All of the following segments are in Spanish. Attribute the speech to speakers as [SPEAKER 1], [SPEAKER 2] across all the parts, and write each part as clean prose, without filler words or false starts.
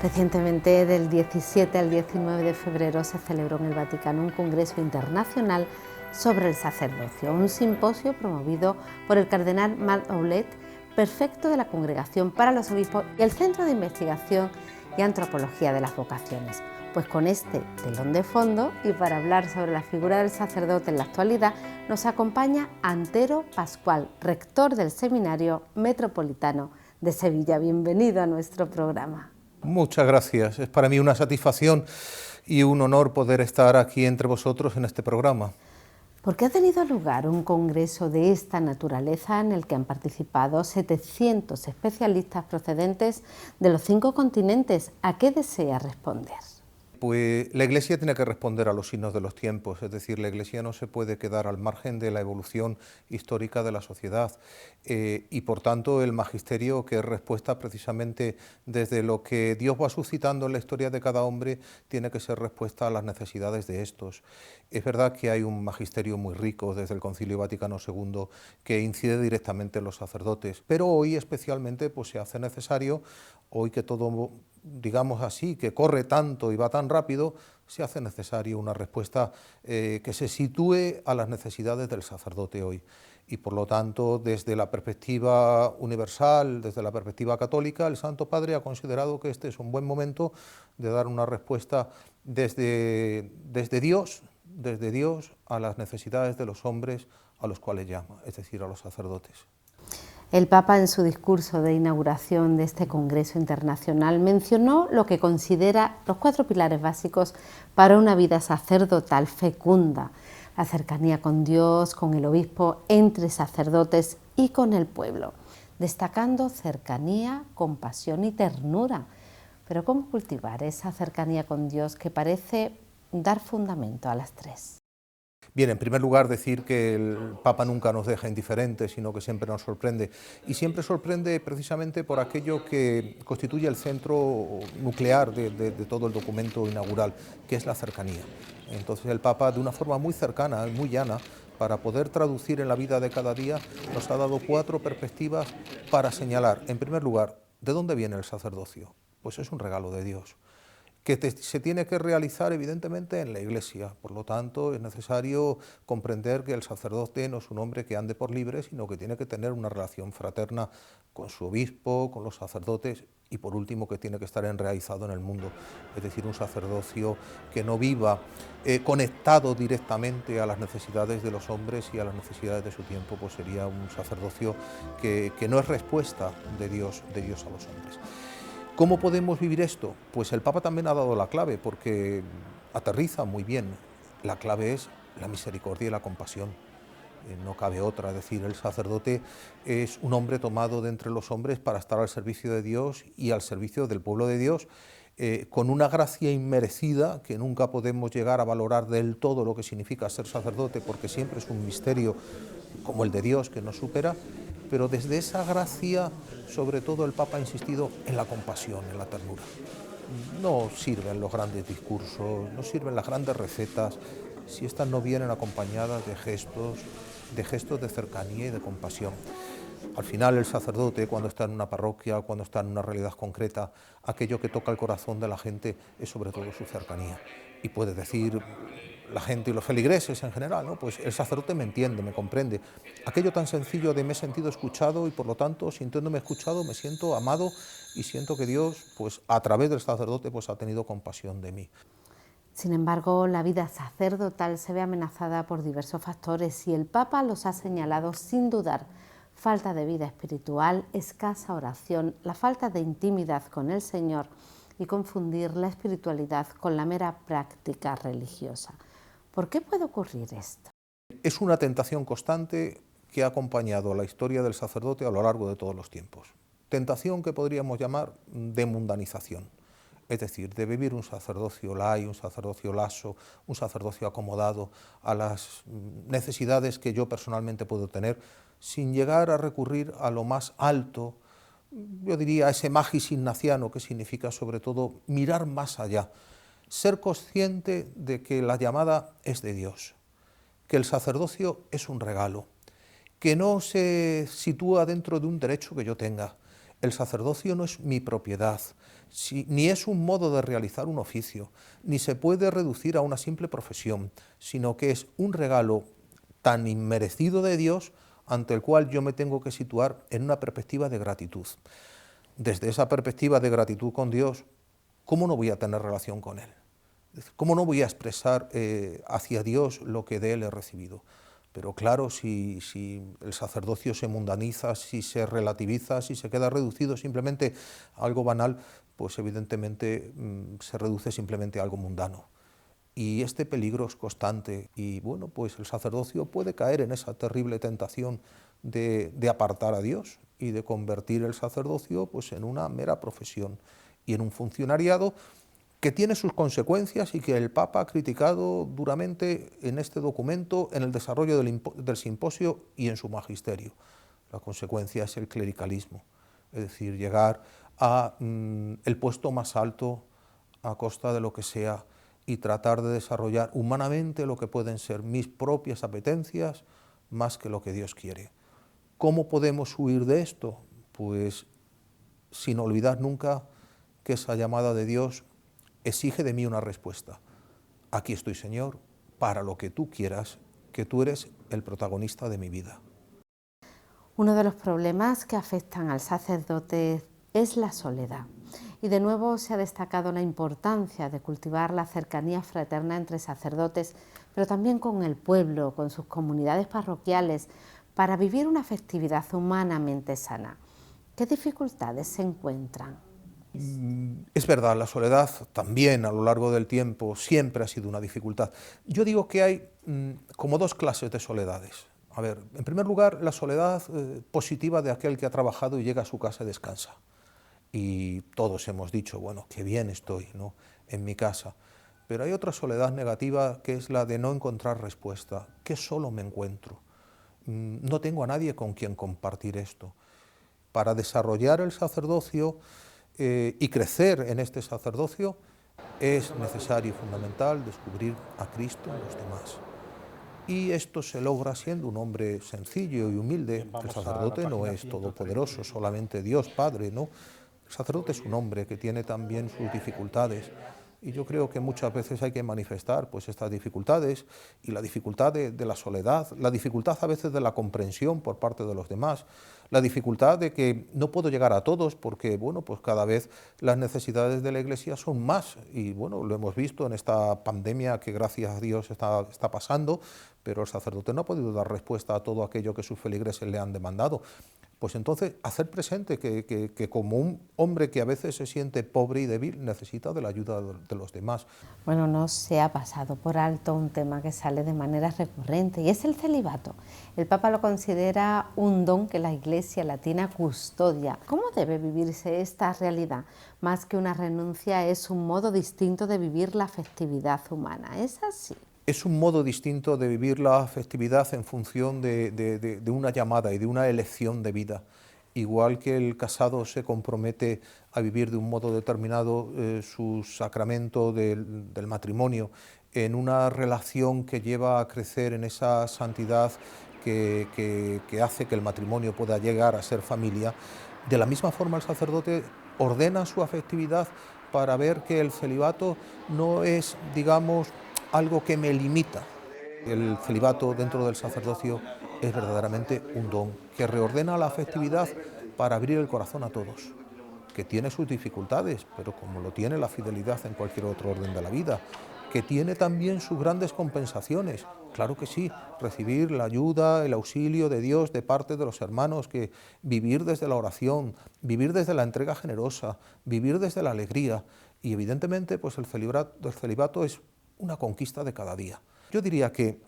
[SPEAKER 1] Recientemente, del 17 al 19 de febrero, se celebró en el Vaticano un congreso internacional sobre el sacerdocio, un simposio promovido por el cardenal Marc Ouellet, prefecto de la Congregación para los Obispos y el Centro de Investigación y Antropología de las Vocaciones. Pues con este telón de fondo y para hablar sobre la figura del sacerdote en la actualidad, nos acompaña Antero Pascual, rector del Seminario Metropolitano de Sevilla. Bienvenido a nuestro programa.
[SPEAKER 2] Muchas gracias. Es para mí una satisfacción y un honor poder estar aquí entre vosotros en este programa.
[SPEAKER 1] ¿Por qué ha tenido lugar un congreso de esta naturaleza en el que han participado 700 especialistas procedentes de los 5 continentes? ¿A qué desea responder?
[SPEAKER 2] Pues la Iglesia tiene que responder a los signos de los tiempos, es decir, la Iglesia no se puede quedar al margen de la evolución histórica de la sociedad y por tanto el magisterio, que es respuesta precisamente desde lo que Dios va suscitando en la historia de cada hombre, tiene que ser respuesta a las necesidades de estos. Es verdad que hay un magisterio muy rico desde el Concilio Vaticano II que incide directamente en los sacerdotes, pero hoy especialmente pues se hace necesario, hoy que todo, digamos así, que corre tanto y va tan rápido, se hace necesario una respuesta que se sitúe a las necesidades del sacerdote hoy. Y por lo tanto, desde la perspectiva universal, desde la perspectiva católica, el Santo Padre ha considerado que este es un buen momento de dar una respuesta desde Dios a las necesidades de los hombres a los cuales llama, es decir, a los sacerdotes.
[SPEAKER 1] El Papa, en su discurso de inauguración de este Congreso Internacional, mencionó lo que considera los 4 pilares básicos para una vida sacerdotal fecunda: la cercanía con Dios, con el obispo, entre sacerdotes y con el pueblo, destacando cercanía, compasión y ternura. Pero ¿cómo cultivar esa cercanía con Dios que parece dar fundamento a las 3?
[SPEAKER 2] Bien, en primer lugar decir que el Papa nunca nos deja indiferentes, sino que siempre nos sorprende. Y siempre sorprende precisamente por aquello que constituye el centro nuclear de todo el documento inaugural, que es la cercanía. Entonces el Papa, de una forma muy cercana y muy llana, para poder traducir en la vida de cada día, nos ha dado 4 perspectivas para señalar, en primer lugar, ¿de dónde viene el sacerdocio? Pues es un regalo de Dios, que se tiene que realizar evidentemente en la Iglesia. Por lo tanto, es necesario comprender que el sacerdote no es un hombre que ande por libre, sino que tiene que tener una relación fraterna con su obispo, con los sacerdotes, y por último que tiene que estar enraizado en el mundo, es decir, un sacerdocio que no viva conectado directamente a las necesidades de los hombres y a las necesidades de su tiempo, pues sería un sacerdocio que no es respuesta de Dios a los hombres. ¿Cómo podemos vivir esto? Pues el Papa también ha dado la clave, porque aterriza muy bien. La clave es la misericordia y la compasión. No cabe otra, es decir, el sacerdote es un hombre tomado de entre los hombres para estar al servicio de Dios y al servicio del pueblo de Dios, con una gracia inmerecida que nunca podemos llegar a valorar del todo lo que significa ser sacerdote, porque siempre es un misterio como el de Dios que nos supera, pero desde esa gracia, sobre todo el Papa ha insistido en la compasión, en la ternura. No sirven los grandes discursos, no sirven las grandes recetas, si estas no vienen acompañadas de gestos de cercanía y de compasión. Al final el sacerdote, cuando está en una parroquia, cuando está en una realidad concreta, aquello que toca el corazón de la gente es sobre todo su cercanía. Y puede decir la gente y los feligreses en general, ¿no? Pues el sacerdote me entiende, me comprende. Aquello tan sencillo de me he sentido escuchado y por lo tanto, sintiéndome escuchado, me siento amado y siento que Dios, pues a través del sacerdote, pues ha tenido compasión de mí.
[SPEAKER 1] Sin embargo, la vida sacerdotal se ve amenazada por diversos factores y el Papa los ha señalado sin dudar: falta de vida espiritual, escasa oración, la falta de intimidad con el Señor y confundir la espiritualidad con la mera práctica religiosa. ¿Por qué puede ocurrir esto?
[SPEAKER 2] Es una tentación constante que ha acompañado la historia del sacerdote a lo largo de todos los tiempos. Tentación que podríamos llamar de mundanización. Es decir, de vivir un sacerdocio lai, un sacerdocio lasso, un sacerdocio acomodado a las necesidades que yo personalmente puedo tener, sin llegar a recurrir a lo más alto, yo diría a ese magis ignaciano, que significa sobre todo mirar más allá, ser consciente de que la llamada es de Dios, que el sacerdocio es un regalo, que no se sitúa dentro de un derecho que yo tenga, El sacerdocio no es mi propiedad, ni es un modo de realizar un oficio, ni se puede reducir a una simple profesión, sino que es un regalo tan inmerecido de Dios ante el cual yo me tengo que situar en una perspectiva de gratitud. Desde esa perspectiva de gratitud con Dios, ¿cómo no voy a tener relación con Él? ¿Cómo no voy a expresar hacia Dios lo que de Él he recibido? Pero claro, si el sacerdocio se mundaniza, si se relativiza, si se queda reducido simplemente a algo banal, pues evidentemente se reduce simplemente a algo mundano. Y este peligro es constante y bueno, pues el sacerdocio puede caer en esa terrible tentación de apartar a Dios y de convertir el sacerdocio pues en una mera profesión y en un funcionariado que tiene sus consecuencias y que el Papa ha criticado duramente en este documento, en el desarrollo del simposio y en su magisterio. La consecuencia es el clericalismo, es decir, llegar a el puesto más alto a costa de lo que sea y tratar de desarrollar humanamente lo que pueden ser mis propias apetencias más que lo que Dios quiere. ¿Cómo podemos huir de esto? Pues sin olvidar nunca que esa llamada de Dios exige de mí una respuesta. Aquí estoy, Señor, para lo que tú quieras, que tú eres el protagonista de mi vida.
[SPEAKER 1] Uno de los problemas que afectan al sacerdote es la soledad. Y de nuevo se ha destacado la importancia de cultivar la cercanía fraterna entre sacerdotes, pero también con el pueblo, con sus comunidades parroquiales, para vivir una festividad humanamente sana. ¿Qué dificultades se encuentran?
[SPEAKER 2] Es verdad, la soledad también a lo largo del tiempo siempre ha sido una dificultad. Yo digo que hay como dos clases de soledades. A ver, en primer lugar, la soledad positiva de aquel que ha trabajado y llega a su casa y descansa. Y todos hemos dicho, bueno, qué bien estoy, ¿no?, en mi casa. Pero hay otra soledad negativa que es la de no encontrar respuesta, que solo me encuentro. No tengo a nadie con quien compartir esto. Para desarrollar el sacerdocio y crecer en este sacerdocio es necesario y fundamental descubrir a Cristo en los demás. Y esto se logra siendo un hombre sencillo y humilde. El sacerdote no es todopoderoso, solamente Dios Padre, ¿no? El sacerdote es un hombre que tiene también sus dificultades. Y yo creo que muchas veces hay que manifestar pues, estas dificultades y la dificultad de la soledad, la dificultad a veces de la comprensión por parte de los demás, la dificultad de que no puedo llegar a todos porque bueno, pues cada vez las necesidades de la Iglesia son más y bueno, lo hemos visto en esta pandemia que gracias a Dios está pasando, pero el sacerdote no ha podido dar respuesta a todo aquello que sus feligreses le han demandado. Pues entonces hacer presente que como un hombre que a veces se siente pobre y débil necesita de la ayuda de los demás.
[SPEAKER 1] Bueno, no se ha pasado por alto un tema que sale de manera recurrente y es el celibato. El Papa lo considera un don que la Iglesia latina custodia. ¿Cómo debe vivirse esta realidad? Más que una renuncia, es un modo distinto de vivir la festividad humana. ¿Es así?
[SPEAKER 2] Es un modo distinto de vivir la festividad en función de una llamada y de una elección de vida. Igual que el casado se compromete a vivir de un modo determinado su sacramento del matrimonio en una relación que lleva a crecer en esa santidad que hace que el matrimonio pueda llegar a ser familia, de la misma forma el sacerdote ordena su afectividad para ver que el celibato no es, digamos, algo que me limita. El celibato dentro del sacerdocio es verdaderamente un don que reordena la afectividad para abrir el corazón a todos, que tiene sus dificultades, pero como lo tiene la fidelidad en cualquier otro orden de la vida, que tiene también sus grandes compensaciones. Claro que sí, recibir la ayuda, el auxilio de Dios de parte de los hermanos, que vivir desde la oración, vivir desde la entrega generosa, vivir desde la alegría. Y evidentemente pues el celibato es una conquista de cada día. Yo diría que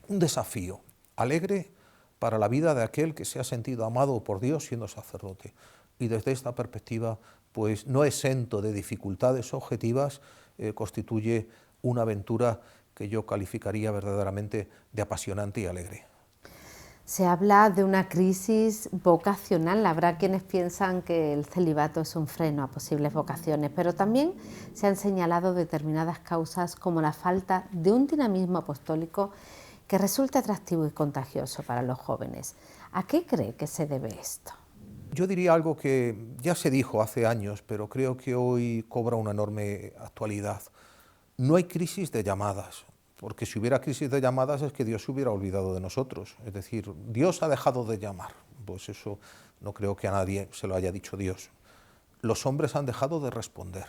[SPEAKER 2] un desafío alegre para la vida de aquel que se ha sentido amado por Dios siendo sacerdote. Y desde esta perspectiva, pues no exento de dificultades objetivas, constituye una aventura que yo calificaría verdaderamente de apasionante y alegre.
[SPEAKER 1] Se habla de una crisis vocacional. Habrá quienes piensan que el celibato es un freno a posibles vocaciones, pero también se han señalado determinadas causas como la falta de un dinamismo apostólico que resulte atractivo y contagioso para los jóvenes. ¿A qué cree que se debe esto?
[SPEAKER 2] Yo diría algo que ya se dijo hace años, pero creo que hoy cobra una enorme actualidad. No hay crisis de llamadas, porque si hubiera crisis de llamadas es que Dios se hubiera olvidado de nosotros. Es decir, Dios ha dejado de llamar. Pues eso no creo que a nadie se lo haya dicho Dios. Los hombres han dejado de responder.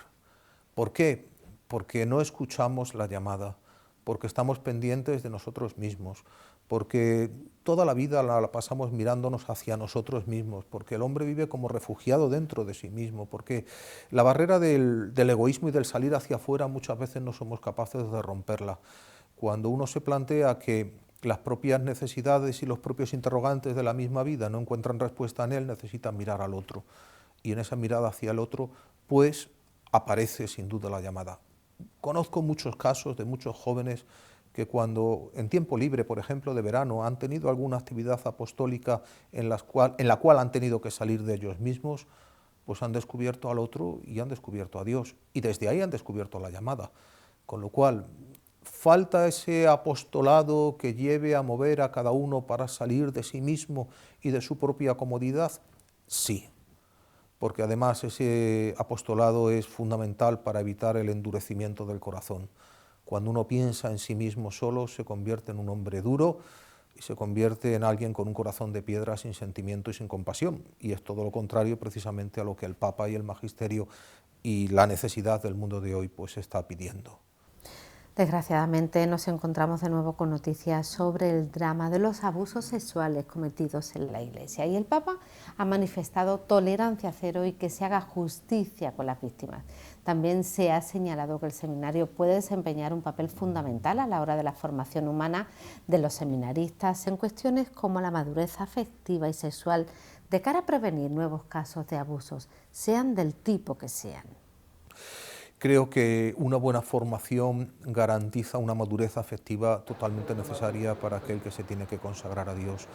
[SPEAKER 2] ¿Por qué? Porque no escuchamos la llamada, porque estamos pendientes de nosotros mismos, porque toda la vida la pasamos mirándonos hacia nosotros mismos, porque el hombre vive como refugiado dentro de sí mismo, porque la barrera del egoísmo y del salir hacia afuera muchas veces no somos capaces de romperla. Cuando uno se plantea que las propias necesidades y los propios interrogantes de la misma vida no encuentran respuesta en él, necesitan mirar al otro. Y en esa mirada hacia el otro, pues aparece sin duda la llamada. Conozco muchos casos de muchos jóvenes que cuando en tiempo libre, por ejemplo, de verano, han tenido alguna actividad apostólica en la cual han tenido que salir de ellos mismos, pues han descubierto al otro y han descubierto a Dios. Y desde ahí han descubierto la llamada. Con lo cual, falta ese apostolado que lleve a mover a cada uno para salir de sí mismo y de su propia comodidad. Sí, porque además ese apostolado es fundamental para evitar el endurecimiento del corazón. Cuando uno piensa en sí mismo solo, se convierte en un hombre duro y se convierte en alguien con un corazón de piedra, sin sentimiento y sin compasión. Y es todo lo contrario precisamente a lo que el Papa y el Magisterio y la necesidad del mundo de hoy pues está pidiendo.
[SPEAKER 1] Desgraciadamente nos encontramos de nuevo con noticias sobre el drama de los abusos sexuales cometidos en la Iglesia, y el Papa ha manifestado tolerancia cero y que se haga justicia con las víctimas. También se ha señalado que el seminario puede desempeñar un papel fundamental a la hora de la formación humana de los seminaristas en cuestiones como la madurez afectiva y sexual de cara a prevenir nuevos casos de abusos, sean del tipo que sean.
[SPEAKER 2] Creo que una buena formación garantiza una madurez afectiva totalmente necesaria para aquel que se tiene que consagrar a Dios.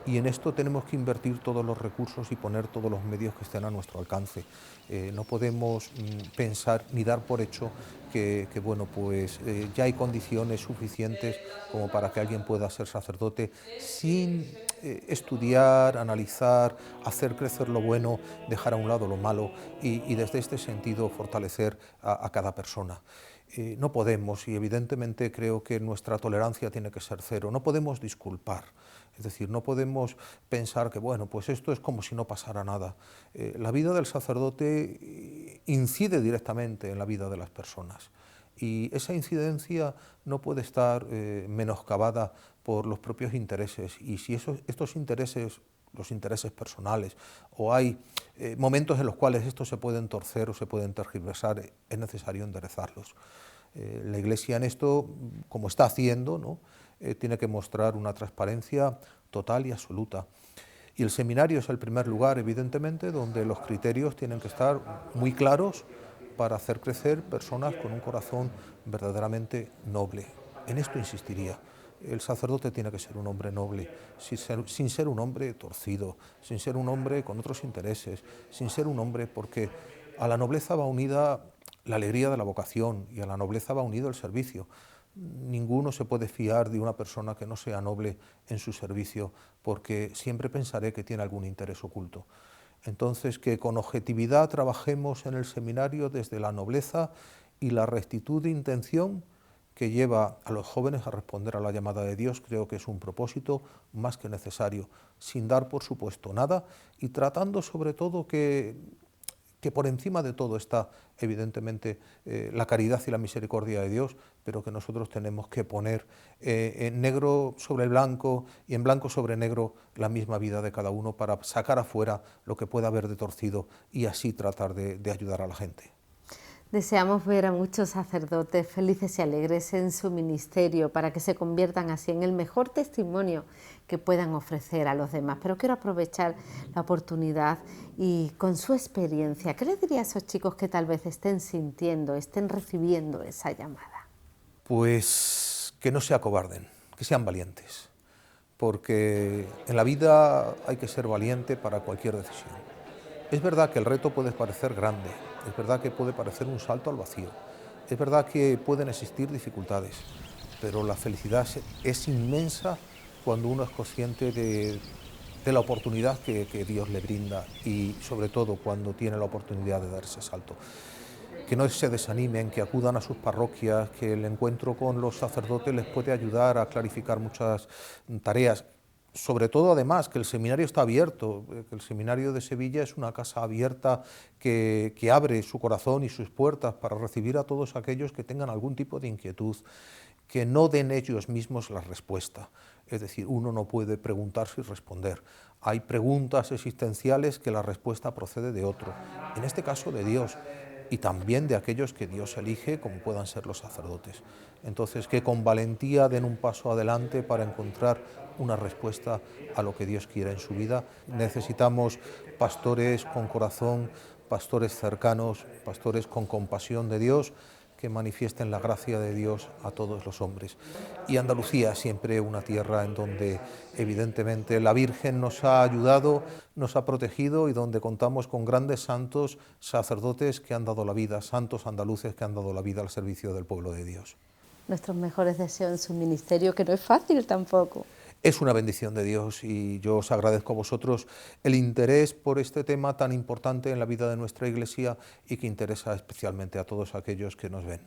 [SPEAKER 2] Y en esto tenemos que invertir todos los recursos y poner todos los medios que estén a nuestro alcance. No podemos pensar ni dar por hecho que bueno, pues, ya hay condiciones suficientes como para que alguien pueda ser sacerdote sin estudiar, analizar, hacer crecer lo bueno, dejar a un lado lo malo y desde este sentido fortalecer a cada persona. No podemos, y evidentemente creo que nuestra tolerancia tiene que ser cero, no podemos disculpar. Es decir, no podemos pensar que, bueno, pues esto es como si no pasara nada. La vida del sacerdote incide directamente en la vida de las personas y esa incidencia no puede estar menoscabada por los propios intereses, y si estos intereses, los intereses personales, o hay momentos en los cuales estos se pueden torcer o se pueden tergiversar, es necesario enderezarlos. La Iglesia en esto, como está haciendo, ¿no?, tiene que mostrar una transparencia total y absoluta. Y el seminario es el primer lugar, evidentemente, donde los criterios tienen que estar muy claros para hacer crecer personas con un corazón verdaderamente noble. En esto insistiría. El sacerdote tiene que ser un hombre noble, sin ser un hombre torcido, sin ser un hombre con otros intereses, sin ser un hombre porque a la nobleza va unida la alegría de la vocación y a la nobleza va unido el servicio. Ninguno se puede fiar de una persona que no sea noble en su servicio, porque siempre pensaré que tiene algún interés oculto. Entonces, que con objetividad trabajemos en el seminario desde la nobleza y la rectitud de intención que lleva a los jóvenes a responder a la llamada de Dios, creo que es un propósito más que necesario, sin dar por supuesto nada y tratando sobre todo que por encima de todo está evidentemente la caridad y la misericordia de Dios, pero que nosotros tenemos que poner en negro sobre blanco y en blanco sobre negro la misma vida de cada uno para sacar afuera lo que pueda haber de torcido y así tratar de ayudar a la gente.
[SPEAKER 1] Deseamos ver a muchos sacerdotes felices y alegres en su ministerio para que se conviertan así en el mejor testimonio que puedan ofrecer a los demás. Pero quiero aprovechar la oportunidad y con su experiencia, ¿qué les diría a esos chicos que tal vez estén sintiendo, estén recibiendo esa llamada?
[SPEAKER 2] Pues que no se acobarden, que sean valientes, porque en la vida hay que ser valiente para cualquier decisión. Es verdad que el reto puede parecer grande, es verdad que puede parecer un salto al vacío, es verdad que pueden existir dificultades, pero la felicidad es inmensa cuando uno es consciente de de la oportunidad que Dios le brinda y sobre todo cuando tiene la oportunidad de dar ese salto. Que no se desanimen, que acudan a sus parroquias, que el encuentro con los sacerdotes les puede ayudar a clarificar muchas tareas. Sobre todo, además, que el seminario está abierto, que el seminario de Sevilla es una casa abierta que abre su corazón y sus puertas para recibir a todos aquellos que tengan algún tipo de inquietud, que no den ellos mismos la respuesta. Es decir, uno no puede preguntarse y responder. Hay preguntas existenciales que la respuesta procede de otro, en este caso de Dios, y también de aquellos que Dios elige, como puedan ser los sacerdotes. Entonces, que con valentía den un paso adelante para encontrar una respuesta a lo que Dios quiere en su vida. Necesitamos pastores con corazón, pastores cercanos, pastores con compasión de Dios, que manifiesten la gracia de Dios a todos los hombres. Y Andalucía, siempre una tierra en donde evidentemente la Virgen nos ha ayudado, nos ha protegido y donde contamos con grandes santos, sacerdotes que han dado la vida, santos andaluces que han dado la vida al servicio del pueblo de Dios.
[SPEAKER 1] Nuestros mejores deseos en su ministerio, que no es fácil tampoco.
[SPEAKER 2] Es una bendición de Dios y yo os agradezco a vosotros el interés por este tema tan importante en la vida de nuestra Iglesia y que interesa especialmente a todos aquellos que nos ven.